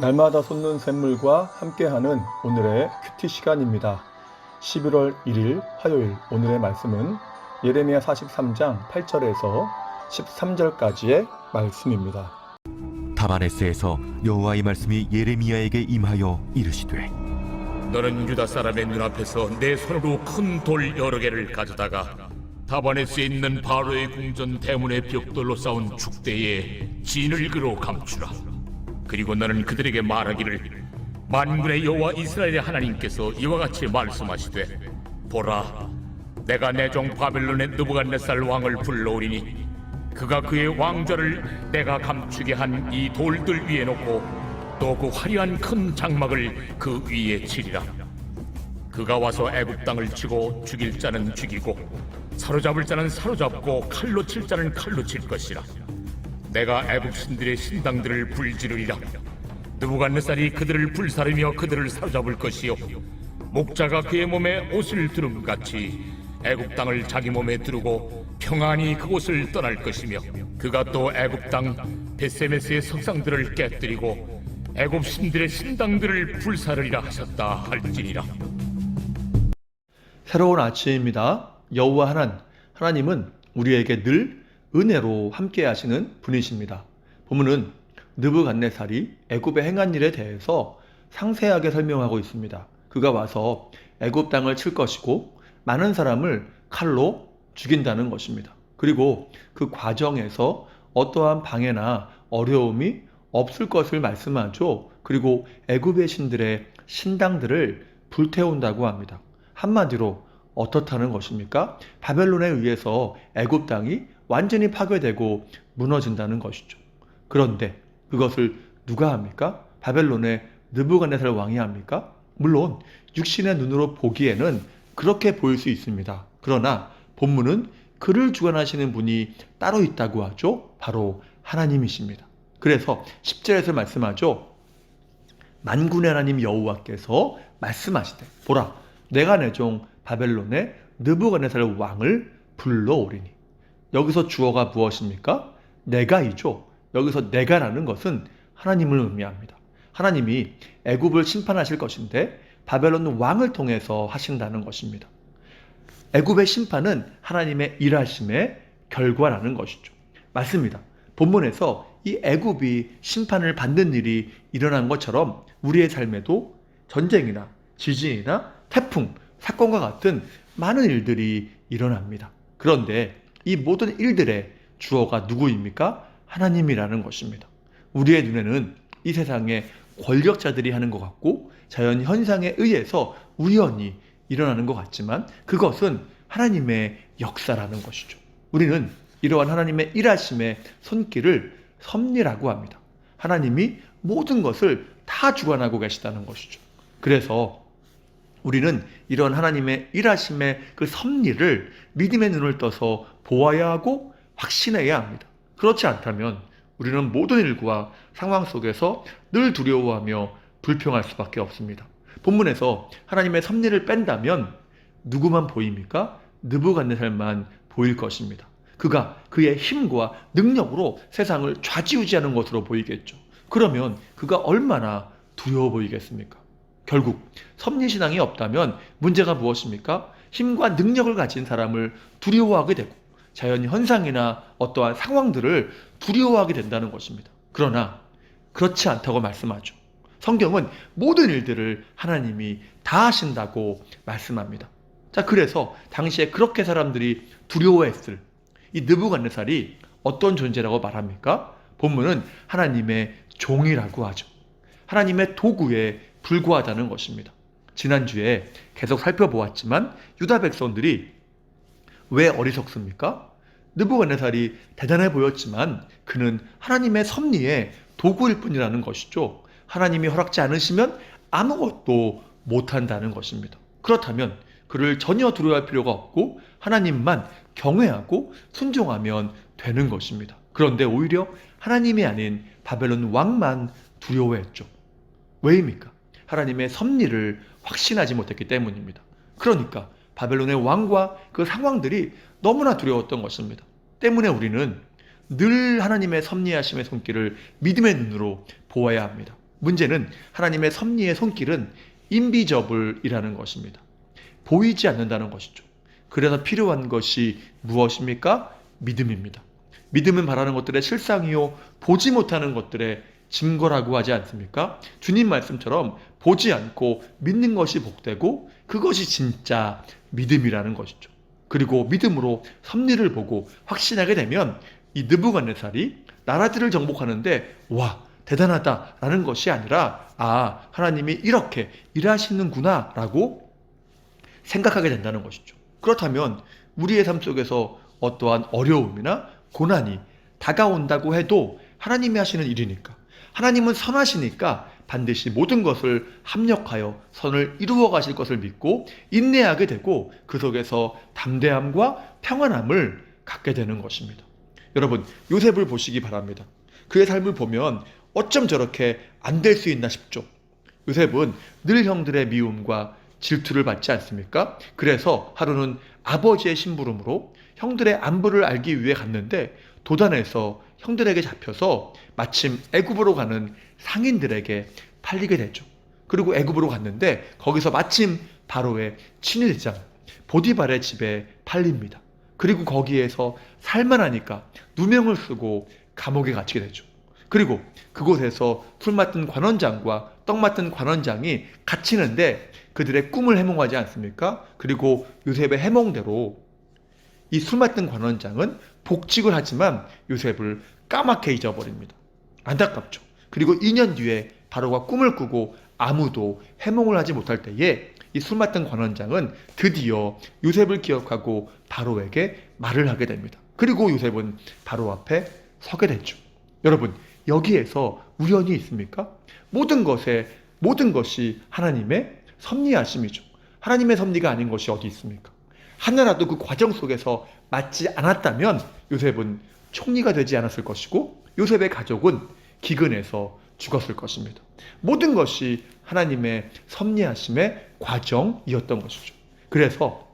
날마다 솟는 샘물과 함께하는 오늘의 큐티 시간입니다. 11월 1일 화요일 오늘의 말씀은 예레미야 43장 8절에서 13절까지의 말씀입니다. 다마네스에서 여호와의 말씀이 예레미야에게 임하여 이르시되 너는 유다 사람의 눈앞에서 내 손으로 큰 돌 여러 개를 가져다가 다바네스에 있는 바로의 궁전 대문의 벽돌로 쌓은 축대에 진흙으로 감추라. 그리고 너는 그들에게 말하기를 만군의 여호와 이스라엘의 하나님께서 이와 같이 말씀하시되 보라, 내가 내 종 바벨론의 느부갓네살 왕을 불러오리니 그가 그의 왕좌를 내가 감추게 한 이 돌들 위에 놓고 또 그 화려한 큰 장막을 그 위에 치리라. 그가 와서 애굽 땅을 치고 죽일 자는 죽이고 사로잡을 자는 사로잡고 칼로 칠 자는 칼로 칠 것이라. 내가 애굽 신들의 신당들을 불지르리라. 느부갓네살이 그들을 불사르며 그들을 사로잡을 것이요 목자가 그의 몸에 옷을 두름같이 애굽 땅을 자기 몸에 두르고 평안히 그곳을 떠날 것이며 그가 또 애굽 땅 베세메스의 석상들을 깨뜨리고 애굽 신들의 신당들을 불사르리라 하셨다 할지니라. 새로운 아침입니다. 여호와 하나님은 우리에게 늘 은혜로 함께 하시는 분이십니다. 본문은 느부갓네살이 애굽에 행한 일에 대해서 상세하게 설명하고 있습니다. 그가 와서 애굽 땅을 칠 것이고 많은 사람을 칼로 죽인다는 것입니다. 그리고 그 과정에서 어떠한 방해나 어려움이 없을 것을 말씀하죠. 그리고 애굽의 신들의 신당들을 불태운다고 합니다. 한마디로 어떻다는 것입니까? 바벨론에 의해서 애굽 땅이 완전히 파괴되고 무너진다는 것이죠. 그런데 그것을 누가 합니까? 바벨론의 느부갓네살 왕이 합니까? 물론 육신의 눈으로 보기에는 그렇게 보일 수 있습니다. 그러나 본문은 그를 주관하시는 분이 따로 있다고 하죠. 바로 하나님이십니다. 그래서 10절에서 말씀하죠. 만군의 하나님 여호와께서 말씀하시되 보라, 내가 내 종 바벨론의 느부갓네살 왕을 불러오리니. 여기서 주어가 무엇입니까? 내가이죠. 여기서 내가라는 것은 하나님을 의미합니다. 하나님이 애굽을 심판하실 것인데 바벨론 왕을 통해서 하신다는 것입니다. 애굽의 심판은 하나님의 일하심의 결과라는 것이죠. 맞습니다. 본문에서 이 애굽이 심판을 받는 일이 일어난 것처럼 우리의 삶에도 전쟁이나 지진이나 태풍, 사건과 같은 많은 일들이 일어납니다. 그런데 이 모든 일들의 주어가 누구입니까? 하나님이라는 것입니다. 우리의 눈에는 이 세상에 권력자들이 하는 것 같고 자연 현상에 의해서 우연히 일어나는 것 같지만 그것은 하나님의 역사라는 것이죠. 우리는 이러한 하나님의 일하심의 손길을 섭리라고 합니다. 하나님이 모든 것을 다 주관하고 계시다는 것이죠. 그래서 우리는 이런 하나님의 일하심의 그 섭리를 믿음의 눈을 떠서 보아야 하고 확신해야 합니다. 그렇지 않다면 우리는 모든 일과 상황 속에서 늘 두려워하며 불평할 수밖에 없습니다. 본문에서 하나님의 섭리를 뺀다면 누구만 보입니까? 느부갓네살만 보일 것입니다. 그가 그의 힘과 능력으로 세상을 좌지우지하는 것으로 보이겠죠. 그러면 그가 얼마나 두려워 보이겠습니까? 결국 섭리신앙이 없다면 문제가 무엇입니까? 힘과 능력을 가진 사람을 두려워하게 되고 자연 현상이나 어떠한 상황들을 두려워하게 된다는 것입니다. 그러나 그렇지 않다고 말씀하죠. 성경은 모든 일들을 하나님이 다 하신다고 말씀합니다. 자, 그래서 당시에 그렇게 사람들이 두려워했을 이 느부갓네살이 어떤 존재라고 말합니까? 본문은 하나님의 종이라고 하죠. 하나님의 도구에 불과하다는 것입니다. 지난주에 계속 살펴보았지만 유다 백성들이 왜 어리석습니까? 느부갓네살이 대단해 보였지만 그는 하나님의 섭리의 도구일 뿐이라는 것이죠. 하나님이 허락지 않으시면 아무것도 못한다는 것입니다. 그렇다면 그를 전혀 두려워할 필요가 없고 하나님만 경외하고 순종하면 되는 것입니다. 그런데 오히려 하나님이 아닌 바벨론 왕만 두려워했죠. 왜입니까? 하나님의 섭리를 확신하지 못했기 때문입니다. 그러니까 바벨론의 왕과 그 상황들이 너무나 두려웠던 것입니다. 때문에 우리는 늘 하나님의 섭리하심의 손길을 믿음의 눈으로 보아야 합니다. 문제는 하나님의 섭리의 손길은 인비저블이라는 것입니다. 보이지 않는다는 것이죠. 그래서 필요한 것이 무엇입니까? 믿음입니다. 믿음은 바라는 것들의 실상이요 보지 못하는 것들의 증거라고 하지 않습니까? 주님 말씀처럼 보지 않고 믿는 것이 복되고 그것이 진짜 믿음이라는 것이죠. 그리고 믿음으로 섭리를 보고 확신하게 되면 이 느부갓네살이 나라들을 정복하는데 와 대단하다라는 것이 아니라 아 하나님이 이렇게 일하시는구나 라고 생각하게 된다는 것이죠. 그렇다면 우리의 삶 속에서 어떠한 어려움이나 고난이 다가온다고 해도 하나님이 하시는 일이니까 하나님은 선하시니까 반드시 모든 것을 합력하여 선을 이루어 가실 것을 믿고 인내하게 되고 그 속에서 담대함과 평안함을 갖게 되는 것입니다. 여러분 요셉을 보시기 바랍니다. 그의 삶을 보면 어쩜 저렇게 안 될 수 있나 싶죠. 요셉은 늘 형들의 미움과 질투를 받지 않습니까? 그래서 하루는 아버지의 심부름으로 형들의 안부를 알기 위해 갔는데 도단에서 형들에게 잡혀서 마침 애굽으로 가는 상인들에게 팔리게 되죠. 그리고 애굽으로 갔는데 거기서 마침 바로의 친위대장 보디발의 집에 팔립니다. 그리고 거기에서 살만하니까 누명을 쓰고 감옥에 갇히게 되죠. 그리고 그곳에서 풀 맡은 관원장과 떡 맡은 관원장이 갇히는데 그들의 꿈을 해몽하지 않습니까? 그리고 요셉의 해몽대로 이 술 맡은 관원장은 복직을 하지만 요셉을 까맣게 잊어버립니다. 안타깝죠. 그리고 2년 뒤에 바로가 꿈을 꾸고 아무도 해몽을 하지 못할 때에 이 술 맡은 관원장은 드디어 요셉을 기억하고 바로에게 말을 하게 됩니다. 그리고 요셉은 바로 앞에 서게 됐죠. 여러분 여기에서 우연이 있습니까? 모든 것이 하나님의 섭리하심이죠. 하나님의 섭리가 아닌 것이 어디 있습니까? 하나라도 그 과정 속에서 맞지 않았다면 요셉은 총리가 되지 않았을 것이고 요셉의 가족은 기근에서 죽었을 것입니다. 모든 것이 하나님의 섭리하심의 과정이었던 것이죠. 그래서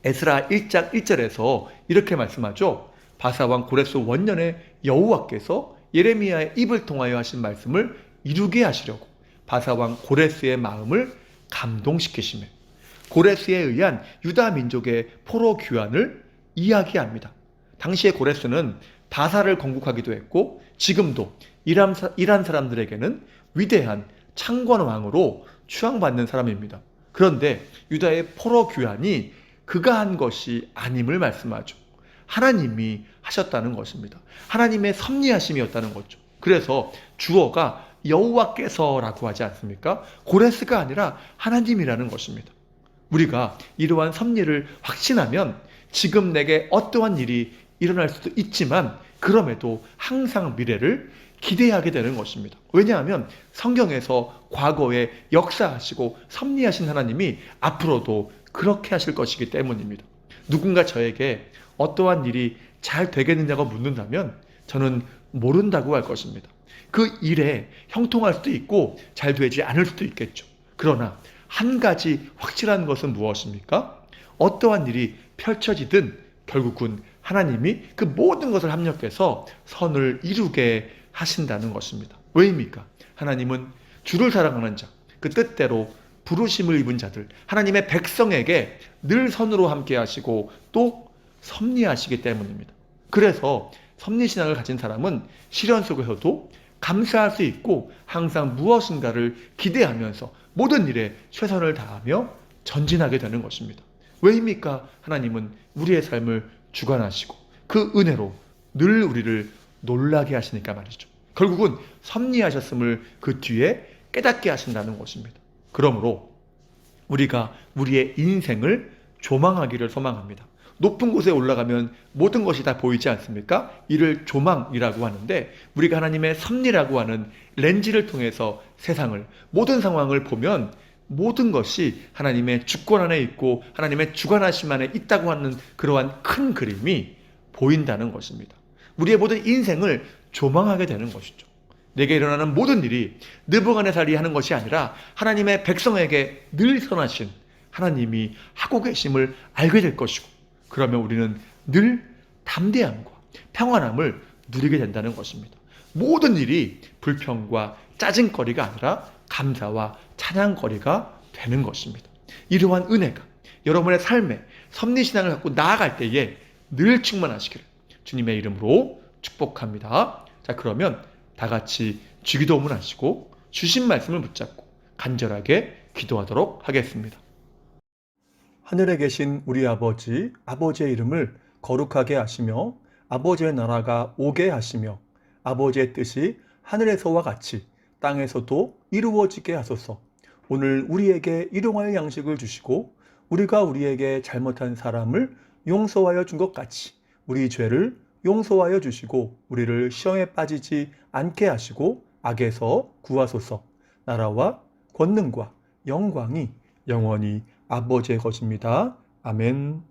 에스라 1장 1절에서 이렇게 말씀하죠. 바사왕 고레스 원년에 여호와께서 예레미야의 입을 통하여 하신 말씀을 이루게 하시려고 바사왕 고레스의 마음을 감동시키시며 고레스에 의한 유다 민족의 포로 귀환을 이야기합니다. 당시에 고레스는 바사를 건국하기도 했고 지금도 이란 사람들에게는 위대한 창건 왕으로 추앙받는 사람입니다. 그런데 유다의 포로 귀환이 그가 한 것이 아님을 말씀하죠. 하나님이 하셨다는 것입니다. 하나님의 섭리하심이었다는 거죠. 그래서 주어가 여호와께서라고 하지 않습니까? 고레스가 아니라 하나님이라는 것입니다. 우리가 이러한 섭리를 확신하면 지금 내게 어떠한 일이 일어날 수도 있지만 그럼에도 항상 미래를 기대하게 되는 것입니다. 왜냐하면 성경에서 과거에 역사하시고 섭리하신 하나님이 앞으로도 그렇게 하실 것이기 때문입니다. 누군가 저에게 어떠한 일이 잘 되겠느냐고 묻는다면 저는 모른다고 할 것입니다. 그 일에 형통할 수도 있고 잘 되지 않을 수도 있겠죠. 그러나 한 가지 확실한 것은 무엇입니까? 어떠한 일이 펼쳐지든 결국은 하나님이 그 모든 것을 합력해서 선을 이루게 하신다는 것입니다. 왜입니까? 하나님은 주를 사랑하는 자, 그 뜻대로 부르심을 입은 자들, 하나님의 백성에게 늘 선으로 함께 하시고 또 섭리하시기 때문입니다. 그래서 섭리신앙을 가진 사람은 시련 속에서도 감사할 수 있고 항상 무엇인가를 기대하면서 모든 일에 최선을 다하며 전진하게 되는 것입니다. 왜입니까? 하나님은 우리의 삶을 주관하시고 그 은혜로 늘 우리를 놀라게 하시니까 말이죠. 결국은 섭리하셨음을 그 뒤에 깨닫게 하신다는 것입니다. 그러므로 우리가 우리의 인생을 조망하기를 소망합니다. 높은 곳에 올라가면 모든 것이 다 보이지 않습니까? 이를 조망이라고 하는데 우리가 하나님의 섭리라고 하는 렌즈를 통해서 세상을 모든 상황을 보면 모든 것이 하나님의 주권 안에 있고 하나님의 주관하심 안에 있다고 하는 그러한 큰 그림이 보인다는 것입니다. 우리의 모든 인생을 조망하게 되는 것이죠. 내게 일어나는 모든 일이 느부갓네살이 하는 것이 아니라 하나님의 백성에게 늘 선하신 하나님이 하고 계심을 알게 될 것이고 그러면 우리는 늘 담대함과 평안함을 누리게 된다는 것입니다. 모든 일이 불평과 짜증거리가 아니라 감사와 찬양거리가 되는 것입니다. 이러한 은혜가 여러분의 삶에 섭리신앙을 갖고 나아갈 때에 늘 충만하시기를 주님의 이름으로 축복합니다. 자, 그러면 다 같이 주기도문을 하시고 주신 말씀을 붙잡고 간절하게 기도하도록 하겠습니다. 하늘에 계신 우리 아버지, 아버지의 이름을 거룩하게 하시며 아버지의 나라가 오게 하시며 아버지의 뜻이 하늘에서와 같이 땅에서도 이루어지게 하소서. 오늘 우리에게 일용할 양식을 주시고 우리가 우리에게 잘못한 사람을 용서하여 준 것 같이 우리 죄를 용서하여 주시고 우리를 시험에 빠지지 않게 하시고 악에서 구하소서. 나라와 권능과 영광이 영원히 아버지의 것입니다. 아멘.